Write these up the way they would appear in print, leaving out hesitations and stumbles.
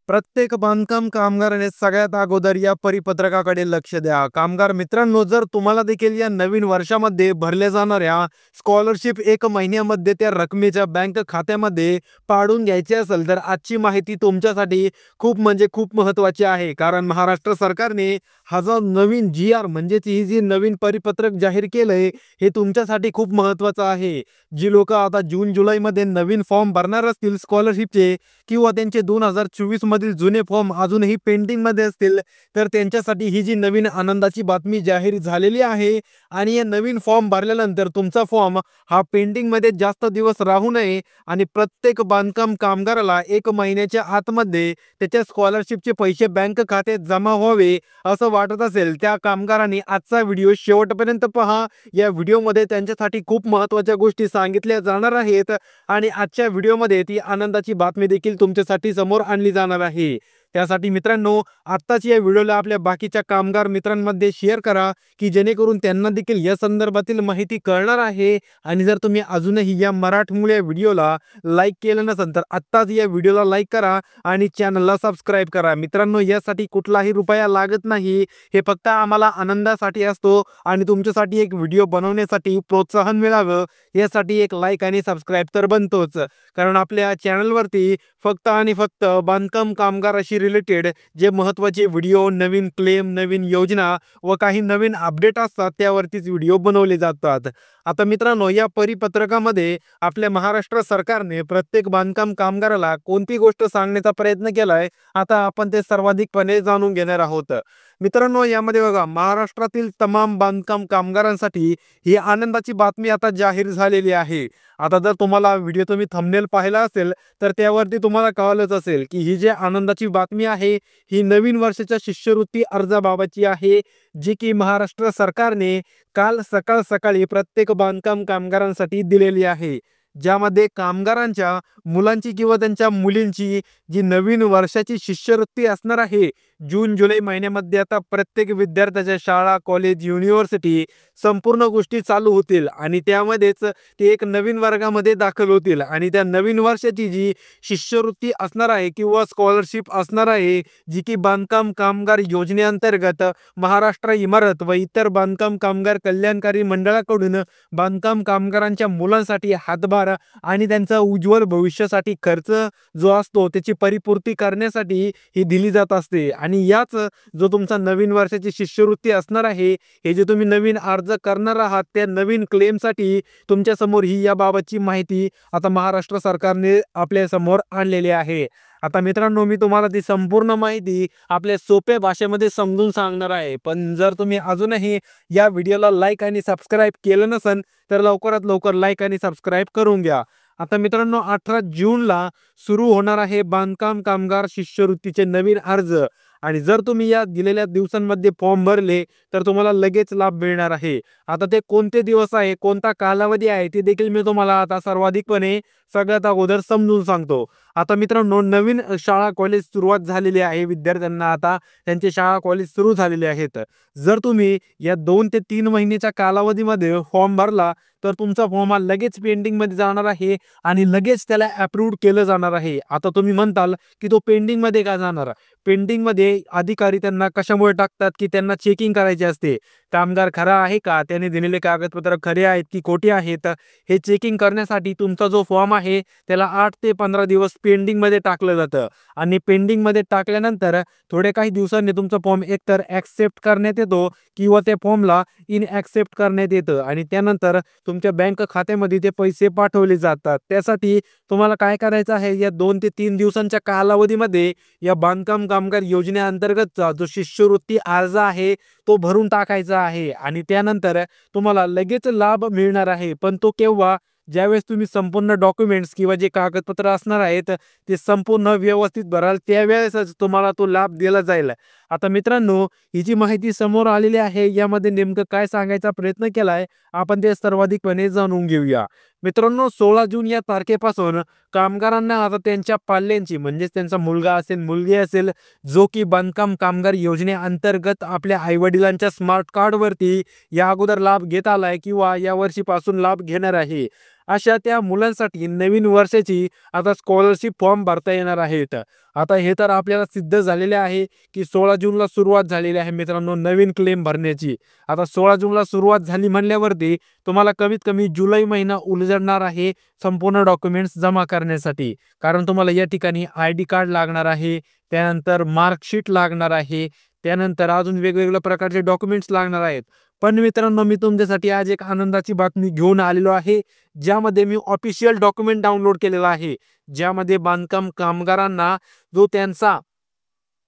प्रत्येक बांधकाम कामगाराने सगळ्यात अगोदर या परिपत्रकाकडे लक्ष द्या. कामगार मित्रांनो, जर तुम्हाला देखील या नवीन वर्षामध्ये भरल्या जाणाऱ्या स्कॉलरशिप 1 महिन्यामध्ये त्या रकमेच्या बँक खात्यामध्ये पाडून घ्यायची असेल, तर आजची माहिती तुमच्यासाठी खूप म्हणजे खूप महत्त्वाची आहे. कारण महाराष्ट्र सरकारने हा जो नवीन जी-आर म्हणजेच ही जी नवीन परिपत्रक जाहीर केलंय, हे तुमच्यासाठी खूप महत्त्वाचं आहे. जी लोकं आता जून-जुलैमध्ये नवीन फॉर्म भरणार असतील स्कॉलरशिपचे किंवा त्यांचे 2024 मधील जुने फॉर्म अजूनही पेंडिंगमध्ये असतील, तर त्यांच्यासाठी ही जी नवीन आनंदाची बातमी जाहीर झालेली आहे. आणि या नवीन फॉर्म भरल्यानंतर तुमचा फॉर्म हा पेंडिंगमध्ये जास्त दिवस राहू नये आणि प्रत्येक बांधकाम कामगाराला 1 महिन्याच्या आतमध्ये त्याच्या स्कॉलरशिपचे पैसे बँक खात्यात जमा व्हावे असं वाटत असेल, त्या कामगारांनी आजचा व्हिडिओ शेवटपर्यंत पहा. या व्हिडिओमध्ये त्यांच्यासाठी खूप महत्त्वाच्या गोष्टी सांगितल्या जाणार आहेत आणि आजच्या व्हिडिओमध्ये ती आनंदाची बातमी देखील तुमच्यासाठी समोर आणली जाणार आहे. त्यासाठी मित्रांनो, आत्ताच या व्हिडिओला आपल्या बाकीच्या कामगार मित्रांमध्ये शेअर करा, की जेणेकरून त्यांना देखील या संदर्भातील माहिती कळणार आहे. आणि जर तुम्ही अजूनही या मराठमोळ्या व्हिडिओला लाईक केलं नसेल, तर आत्ताच या व्हिडिओला लाईक करा आणि चॅनलला सबस्क्राईब करा. मित्रांनो, यासाठी कुठलाही रुपया लागत नाही. हे फक्त आम्हाला आनंदासाठी असतो आणि तुमच्यासाठी एक व्हिडिओ बनवण्यासाठी प्रोत्साहन मिळावं यासाठी एक लाईक आणि सबस्क्राईब तर बनतोच. कारण आपल्या चॅनलवरती फक्त आणि फक्त बांधकाम कामगाराशी रिलेटेड जे महत्त्वाचे व्हिडिओ, नवीन क्लेम, नवीन योजना व काही नवीन अपडेट असतात त्यावरतीच व्हिडिओ बनवले जातात. आता मित्रांनो, या परिपत्रकामध्ये आपल्या महाराष्ट्र सरकारने प्रत्येक बांधकाम कामगाराला कोणती गोष्ट सांगण्याचा प्रयत्न केलाय, आता आपण ते सर्वाधिकपणे जाणून घेणार आहोत. मित्रांनो, यामध्ये बघा, महाराष्ट्रातील तमाम बांधकाम कामगारांसाठी ही आनंदाची बातमी आता जाहीर झालेली आहे. आता जर तुम्हाला व्हिडिओ तुम्ही थंबनेल पाहिला असेल, तर त्यावरती तुम्हाला कळलंच असेल की ही जी आनंदाची बातमी आहे, ही नवीन वर्षाच्या शिष्यवृत्ती अर्जाबाबतची आहे, जी की महाराष्ट्र सरकारने काल सकाळी प्रत्येक बांधकाम कामगारांसाठी दिलेली आहे. ज्यामध्ये कामगारांच्या मुलांची किंवा त्यांच्या मुलींची जी नवीन वर्षाची शिष्यवृत्ती असणार आहे, जून-जुलै महिन्यामध्ये आता प्रत्येक विद्यार्थ्याच्या शाळा, कॉलेज, युनिव्हर्सिटी संपूर्ण गोष्टी चालू होतील आणि त्यामध्येच ते एक नवीन वर्गामध्ये दाखल होतील आणि त्या नवीन वर्षाची जी शिष्यवृत्ती असणार आहे किंवा स्कॉलरशिप असणार आहे, जी की बांधकाम कामगार योजनेअंतर्गत महाराष्ट्र इमारत व इतर बांधकाम कामगार कल्याणकारी मंडळाकडून बांधकाम कामगारांच्या मुलांसाठी हातभार आणि त्यांचा उज्ज्वल भविष्यासाठी खर्च जो असतो त्याची परिपूर्ती करण्यासाठी ही दिली जात असते. आणि याच जो तुमचा नवीन वर्षाची शिष्यवृत्ती असणार आहे, हे जे तुम्ही नवीन अर्ज करणार आहात, त्या नवीन क्लेमसाठी तुमच्या समोर ही याबाबतची माहिती आता महाराष्ट्र सरकारने आपल्या समोर आणलेली आहे. आता मित्रांनो, मी तुम्हाला ती संपूर्ण माहिती आपल्या सोप्या भाषेमध्ये समजून सांगणार आहे. पण जर तुम्ही अजूनही या व्हिडिओला लाईक आणि सबस्क्राईब केलं नसेल, तर लवकरात लवकर लाईक आणि सबस्क्राईब करून घ्या. आता मित्रांनो, 18 जूनला सुरू होणार आहे बांधकाम कामगार शिष्यवृत्तीचे नवीन अर्ज. आणि जर तुम्ही या दिलेल्या दिवसांमध्ये फॉर्म भरले, तर तुम्हाला लगेच लाभ मिळणार आहे. आता ते कोणते दिवस आहे, कोणता कालावधी आहे, ते देखील मी तुम्हाला आता सर्वाधिकपणे सगळ्यात अगोदर समजून सांगतो. आता मित्रांनो, नवीन शाळा कॉलेज सुरुवात झालेली आहे. विद्यार्थ्यांना आता त्यांचे शाळा कॉलेज सुरू झालेले आहेत. जर तुम्ही या 2 ते 3 महिन्याच्या कालावधीमध्ये फॉर्म भरला, तर तुमचा फॉर्म हा लगेच पेंडिंगमध्ये जाणार आहे आणि लगेच त्याला अप्रूव्ह केलं जाणार आहे. आता तुम्ही म्हणताल की तो पेंडिंगमध्ये का जाणार? पेंडिंगमध्ये अधिकारी त्यांना कशामुळे टाकतात, की त्यांना चेकिंग करायची असते. कामगार खरा आहे का? त्याने दिलेले कागदपत्र खरे आहेत की खोटे आहेत? हे चेकिंग करण्यासाठी तुमचा जो फॉर्म आहे त्याला 8 ते 15 दिवस पेंडिंगमध्ये टाकलं जातं आणि पेंडिंगमध्ये टाकल्यानंतर थोडे काही दिवसांनी तुमचा फॉर्म एकतर ॲक्सेप्ट करण्यात येतो किंवा त्या फॉर्मला इनॲक्सेप्ट करण्यात येतं आणि त्यानंतर तुमच्या बँक खात्यामध्ये ते पैसे पाठवले जातात. त्यासाठी तुम्हाला काय करायचं आहे, या 2 ते 3 दिवसांच्या कालावधीमध्ये या बांधकाम कामगार योजनेअंतर्गतचा जो शिष्यवृत्ती अर्ज आहे तो भरून टाकायचा आहे आणि त्यानंतर तुम्हाला लगेच लाभ मिळणार आहे. पण तो केव्हा? ज्यावेळेस तुम्ही संपूर्ण डॉक्युमेंट्स किंवा जे कागदपत्र असणार आहेत ते संपूर्ण व्यवस्थित भराल, त्यावेळेसच तुम्हाला तो लाभ दिला जाईल. आता मित्रांनो, ही जी माहिती समोर आलेली आहे, यामध्ये नेमकं काय सांगायचा प्रयत्न केलाय, आपण ते सर्वाधिकपणे जाणून घेऊया. मित्रांनो, 16 जून या तारखेपासून कामगारांना आता त्यांच्या पाल्यांची म्हणजेच त्यांचा मुलगा असेल, मुलगी असेल, जो की बांधकाम कामगार योजनेअंतर्गत आपल्या आईवडिलांच्या स्मार्ट कार्डवरती या अगोदर लाभ घेत आलाय किंवा या वर्षीपासून लाभ घेणार आहे. अशा त्या मुलांसाठी नवीन वर्षाची आता स्कॉलरशिप फॉर्म भरता येणार आहेत. आता हे तर आपल्याला सिद्ध झालेले आहे की 16 जूनला सुरुवात झालेली आहे मित्रांनो नवीन क्लेम भरण्याची. आता 16 जूनला सुरुवात झाली म्हणल्यावरती तुम्हाला कमीत कमी जुलै महिना उलजडणार आहे संपूर्ण डॉक्युमेंट्स जमा करण्यासाठी. कारण तुम्हाला या ठिकाणी आयडी कार्ड लागणार आहे, त्यानंतर मार्कशीट लागणार आहे, त्यानंतर अजून वेगवेगळ्या प्रकारचे डॉक्युमेंट्स लागणार आहेत. पण मित्रांनो मी तुमच्यासाठी आज एक आनंदाची बातमी घेऊन आलेलो आहे, ज्यामध्ये मी ऑफिशियल डॉक्युमेंट डाउनलोड केलेला आहे. ज्यामध्ये बांधकाम कामगारांना जो त्यांचा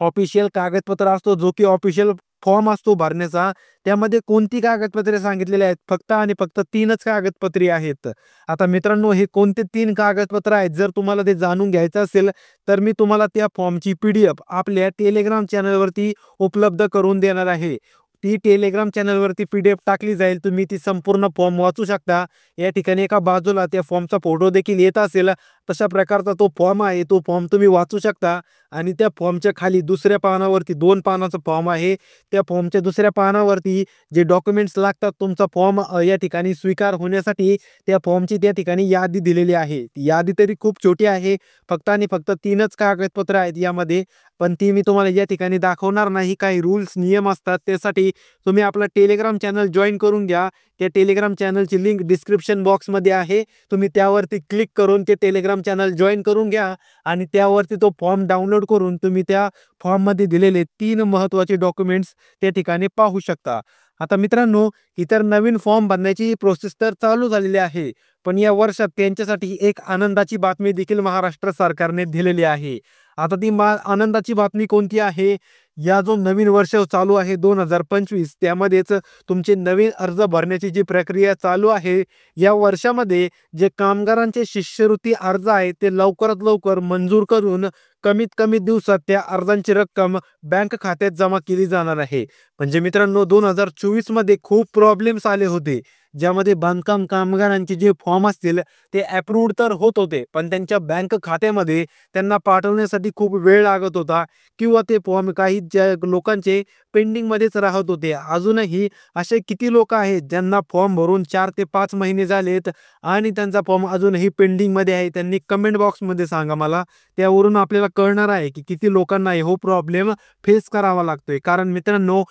ऑफिशियल कागदपत्र असतो, जो की ऑफिशियल फॉर्म असतो भरण्याचा, त्यामध्ये कोणती कागदपत्रे सांगितलेली आहेत. फक्त आणि फक्त 3च कागदपत्रे आहेत. आता मित्रांनो हे कोणते 3 कागदपत्र आहेत जर तुम्हाला ते जाणून घ्यायचं असेल, तर मी तुम्हाला त्या फॉर्मची PDF आपल्या टेलिग्राम चॅनलवरती उपलब्ध करून देणार आहे. ती टेलिग्राम चॅनलवरती PDF टाकली जाईल. तुम्ही ती संपूर्ण फॉर्म वाचू शकता. या ठिकाणी एका बाजूला त्या फॉर्मचा फोटो देखील येत असेल. तशा प्रकारचा तो फॉर्म आहे. तो फॉर्म तुम्ही वाचू शकता आणि त्या फॉर्मच्या खाली दुसऱ्या पानावरती 2 पानाचा फॉर्म आहे. त्या फॉर्मच्या दुसऱ्या पानावरती जे डॉक्युमेंट्स लागतात तुमचा फॉर्म या ठिकाणी स्वीकार होण्यासाठी त्या फॉर्मची त्या ठिकाणी यादी दिलेली आहे. ती यादी तरी खूप छोटी आहे. फक्त आणि फक्त 3च कागदपत्र आहेत यामध्ये. पण ती मी तुम्हाला या ठिकाणी दाखवणार नाही. काही रूल्स नियम असतात. त्यासाठी तुम्ही आपला टेलिग्राम चॅनल जॉइन करून घ्या. त्या टेलिग्राम चॅनलची लिंक डिस्क्रिप्शन बॉक्समध्ये आहे. तुम्ही त्यावरती क्लिक करून ते टेलिग्राम चॅनल जॉइन करून घ्या आणि त्यावरती तो फॉर्म डाउनलोड करून तुम्ही त्या फॉर्ममध्ये दिलेले 3 महत्त्वाचे डॉक्युमेंट्स त्या ठिकाणी पाहू शकता. आता मित्रांनो इतर नवीन फॉर्म भरण्याची प्रोसेस तर चालू झालेली आहे. पण या वर्षात त्यांच्यासाठी एक आनंदाची बातमी देखील महाराष्ट्र सरकारने दिलेली आहे. आता ती आनंदाची बातमी कोणती आहे? या जो नवीन वर्ष चालू आहे 2025 त्यामध्येच तुमचे नवीन अर्ज भरण्याची जी प्रक्रिया चालू आहे. या वर्षामध्ये जे कामगारांचे शिष्यवृत्ती अर्ज आहेत ते लवकरात लवकर मंजूर करून कमीत कमी दिवसात त्या अर्जांची रक्कम बँक खात्यात जमा केली जाणार आहे. म्हणजे मित्रांनो 2024 मध्ये खूप प्रॉब्लेम्स आले होते. ज्यामध्ये बांधकाम कामगारांचे जे फॉर्म असतील ते अप्रूव्ड तर होत होते, पण त्यांच्या बँक खात्यामध्ये त्यांना पाठवण्यासाठी खूप वेळ लागत होता किंवा ते फॉर्म काही ज्या लोकांचे पेंडिंगमध्येच राहत होते. अजूनही असे किती लोक आहेत ज्यांना फॉर्म भरून 4 ते 5 महिने झालेत आणि त्यांचा फॉर्म अजूनही पेंडिंगमध्ये आहे. त्यांनी कमेंट बॉक्समध्ये सांगा मला. त्यावरून आपल्याला कळणार आहे की किती लोकांना हो प्रॉब्लेम फेस करावा लागतोय. कारण मित्रांनो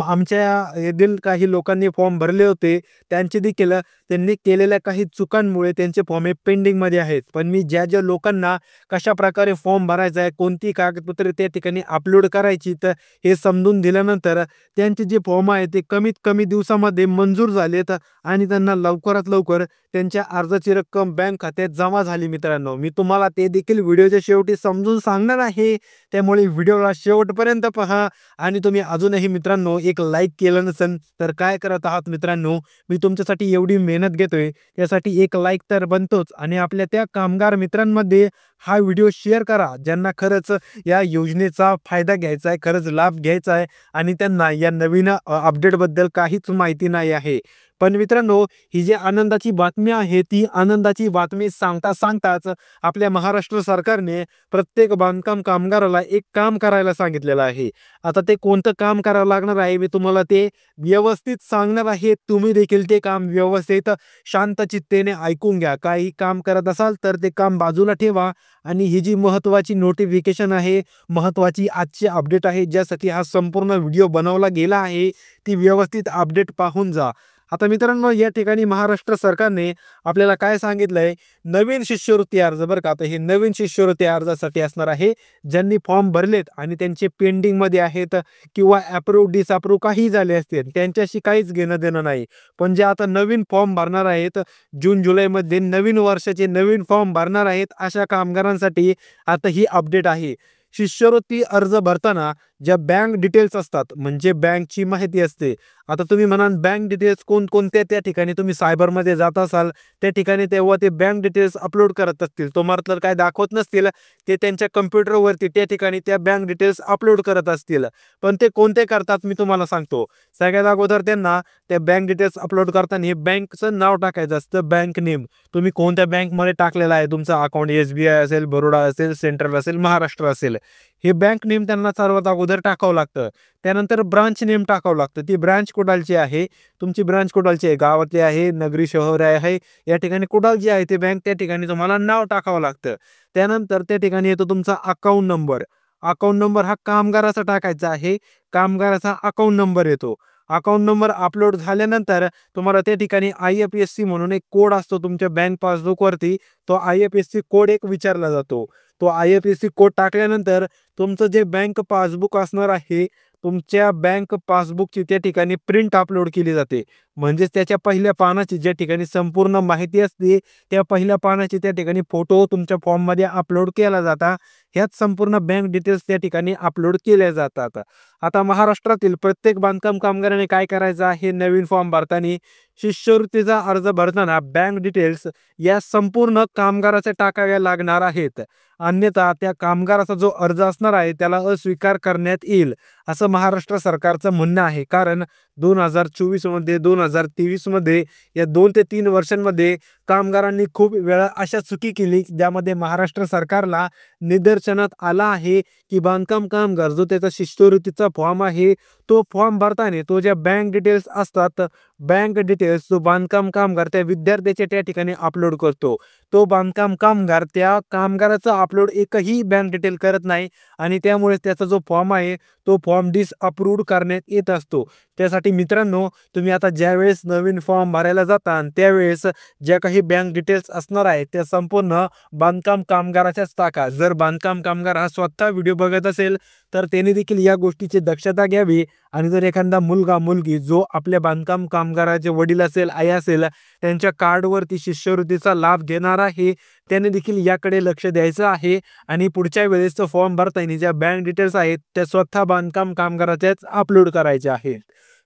आमच्या येथील काही लोकांनी फॉर्म भरले होते. त्यांचे देखील त्यांनी केलेल्या काही चुकांमुळे त्यांचे फॉर्म हे पेंडिंगमध्ये आहेत. पण मी ज्या ज्या लोकांना कशाप्रकारे फॉर्म भरायचा आहे, कोणती कागदपत्रे त्या ठिकाणी अपलोड करायची तर हे समजून दिल्यानंतर त्यांचे जे फॉर्म आहे ते कमीत कमी दिवसामध्ये मंजूर झालेत आणि त्यांना लवकरात लवकर त्यांच्या अर्जाची रक्कम बँक खात्यात जमा झाली. मित्रांनो मी तुम्हाला ते देखील व्हिडिओच्या शेवटी समजून सांगणार आहे. त्यामुळे व्हिडिओला शेवटपर्यंत पहा आणि तुम्ही अजूनही मित्रांनो एक लाईक केलं नसेल तर काय करत आहात मित्रांनो. मी तुमच्यासाठी एवढी मेहनत घेतोय त्यासाठी एक लाईक तर बनतोच आणि आपल्या त्या कामगार मित्रांमध्ये हा व्हिडिओ शेअर करा ज्यांना खरंच या योजनेचा फायदा घ्यायचा आहे, खरंच लाभ घ्यायचा आहे आणि त्यांना या नवीन अपडेटबद्दल काहीच माहिती नाही आहे. पण मित्रांनो ही जी आनंदाची बातमी आहे ती आनंदाची बातमी सांगताच आपल्या महाराष्ट्र सरकारने प्रत्येक बांधकाम कामगाराला एक काम करायला सांगितलेलं आहे. आता ते कोणतं काम करावं लागणार आहे मी तुम्हाला ते व्यवस्थित सांगणार आहे. तुम्ही देखील ते काम व्यवस्थित शांत चित्तेने ऐकून घ्या. काही काम करत असाल तर ते काम बाजूला ठेवा आणि ही जी महत्त्वाची नोटिफिकेशन आहे, महत्त्वाची आजची अपडेट आहे, ज्यासाठी हा संपूर्ण व्हिडिओ बनवला गेला आहे, ती व्यवस्थित अपडेट पाहून जा. आता मित्रांनो या ठिकाणी महाराष्ट्र सरकारने आपल्याला काय सांगितलंय, नवीन शिष्यवृत्ती अर्ज बरं का. आता हे नवीन शिष्यवृत्ती अर्जासाठी असणार आहे ज्यांनी फॉर्म भरलेत आणि त्यांचे पेंडिंगमध्ये आहेत किंवा अप्रूव्ह डिसअप्रूव्ह काही झाले असतील त्यांच्याशी काहीच घेणं देणं नाही. पण जे आता नवीन फॉर्म भरणार आहेत जून जुलैमध्ये नवीन वर्षाचे नवीन फॉर्म भरणार आहेत अशा कामगारांसाठी आता ही अपडेट आहे. शिष्यवृत्ती अर्ज भरताना ज्या बँक डिटेल्स असतात म्हणजे बँकची माहिती असते. आता तुम्ही म्हणाल बँक डिटेल्स कोणकोणत्या त्या ठिकाणी तुम्ही सायबरमध्ये जात असाल त्या ठिकाणी तेव्हा ते बँक डिटेल्स अपलोड करत असतील, तुम्हाला तर काय दाखवत नसतील. ते त्यांच्या कम्प्युटरवरती त्या ठिकाणी त्या बँक डिटेल्स अपलोड करत असतील. पण ते कोणते करतात मी तुम्हाला सांगतो. सगळ्यात अगोदर त्यांना त्या बँक डिटेल्स अपलोड करताना हे बँकचं नाव टाकायचं असतं, बँक नेम. तुम्ही कोणत्या बँकमध्ये टाकलेला आहे तुमचं अकाउंट, SBI असेल, बरोडा असेल, सेंट्रल असेल, महाराष्ट्र असेल, हे बँक नेम त्यांना सर्वात अगोदर टाकावं लागतं. त्यानंतर ब्रांच नेम टाकावं लागतं. ती ब्रांच कुडालची आहे, तुमची ब्रांच कुडालची आहे, गावातली आहे, नगरी शहर आहे, या ठिकाणी कुडाल आहे ते बँक त्या ठिकाणी तुम्हाला नाव टाकावं लागतं. त्यानंतर त्या ठिकाणी येतो तुमचा अकाउंट नंबर. अकाउंट नंबर हा कामगाराचा टाकायचा आहे. कामगाराचा अकाउंट नंबर येतो. अकाउंट नंबर अपलोड झाल्यानंतर तुम्हाला त्या ठिकाणी IFSC म्हणून एक कोड असतो तुमच्या बँक पासबुकवरती. तो IFSC कोड एक विचारला जातो. तो IFSC कोड टाकल्यानंतर तुमचं जे बँक पासबुक असणार आहे, तुमच्या बँक पासबुकची त्या ठिकाणी प्रिंट अपलोड केली जाते. म्हणजेच त्याच्या पहिल्या पानाची ज्या ठिकाणी संपूर्ण माहिती असते, त्या पहिल्या पानाची त्या ठिकाणी फोटो तुमच्या फॉर्ममध्ये अपलोड केला जातात. ह्यात संपूर्ण बँक डिटेल्स त्या ठिकाणी अपलोड केल्या जातात. आता महाराष्ट्रातील प्रत्येक बांधकाम कामगाराने काय करायचं आहे, नवीन फॉर्म भरताना शिष्यवृत्तीचा अर्ज भरताना बँक डिटेल्स या संपूर्ण कामगाराचे टाकाव्या लागणार आहेत. अन्यथा त्या कामगाराचा जो अर्ज असणार आहे त्याला अस्वीकार करण्यात येईल, असं महाराष्ट्र सरकारचं म्हणणं आहे. कारण 2024 मध्ये 2023 मध्ये या 2 ते 3 वर्षांमध्ये कामगारांनी खूप वेळा अशा चुकी केली ज्यामध्ये महाराष्ट्र सरकारला निदर्शनात आला आहे की बांधकाम कामगार जो त्याचा शिष्यवृत्तीचा फॉर्म आहे, तो फॉर्म भरताना तो ज्या बँक डिटेल्स असतात, बँक डिटेल्स जो बांधकाम कामगार त्या विद्यार्थ्याच्या त्या ठिकाणी अपलोड करतो, तो बांधकाम कामगार त्या कामगाराचा अपलोड एकही बँक डिटेल करत नाही आणि त्यामुळे त्याचा जो फॉर्म आहे तो फॉर्म डिसअप्रूव्ड करण्यात येत असतो. त्यासाठी मित्रांनो, तुम्ही आता ज्यावेळेस नवीन फॉर्म भरायला जाता त्यावेळेस ज्या काही बँक डिटेल्स असणार आहे त्या संपूर्ण बांधकाम कामगाराच्याच टाका. जर बांधकाम कामगार हा स्वतः व्हिडिओ बघत असेल तर त्याने देखील या गोष्टीची दक्षता घ्यावी आणि जर एखादा मुलगा मुलगी जो आपल्या बांधकाम कामगाराचे वडील असेल, आई असेल, त्यांच्या कार्डवरती शिष्यवृत्तीचा लाभ घेणार आहे, त्याने देखील याकडे लक्ष द्यायचं आहे आणि पुढच्या वेळेस फॉर्म भरताना ज्या बँक डिटेल्स आहेत त्या स्वतः बांधकाम कामगाराच्याच अपलोड करायच्या आहेत.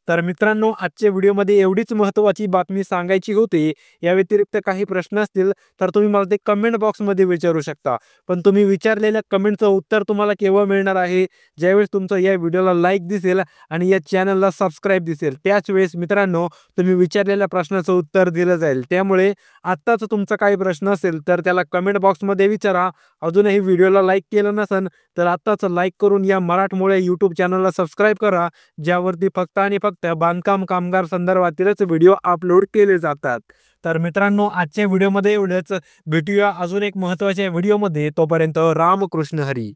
तर मित्रांनो, आजच्या व्हिडिओमध्ये एवढीच महत्त्वाची बातमी सांगायची होती. या व्यतिरिक्त काही प्रश्न असतील तर तुम्ही मला ते कमेंट बॉक्समध्ये विचारू शकता. पण तुम्ही विचारलेल्या कमेंटचं उत्तर तुम्हाला केव्हा मिळणार आहे, ज्यावेळेस तुमचं या व्हिडिओला लाईक दिसेल आणि या चॅनलला सबस्क्राईब दिसेल. त्याच वेळेस मित्रांनो, तुम्ही विचारलेल्या प्रश्नाचं उत्तर दिलं जाईल. त्यामुळे आत्ताच तुमचा काही प्रश्न असेल तर त्याला कमेंट बॉक्समध्ये विचारा. अजूनही व्हिडिओला लाईक केलं नसेल तर आत्ताच लाईक करून या मराठमोळे यूट्यूब चॅनलला सबस्क्राईब करा, ज्यावरती फक्त आणि फक्त बांधकाम कामगार संदर्भातीलच व्हिडिओ अपलोड केले जातात. तर मित्रांनो, आजच्या व्हिडिओमध्ये एवढंच. भेटूया अजून एक महत्त्वाच्या व्हिडिओमध्ये. तोपर्यंत रामकृष्ण हरी.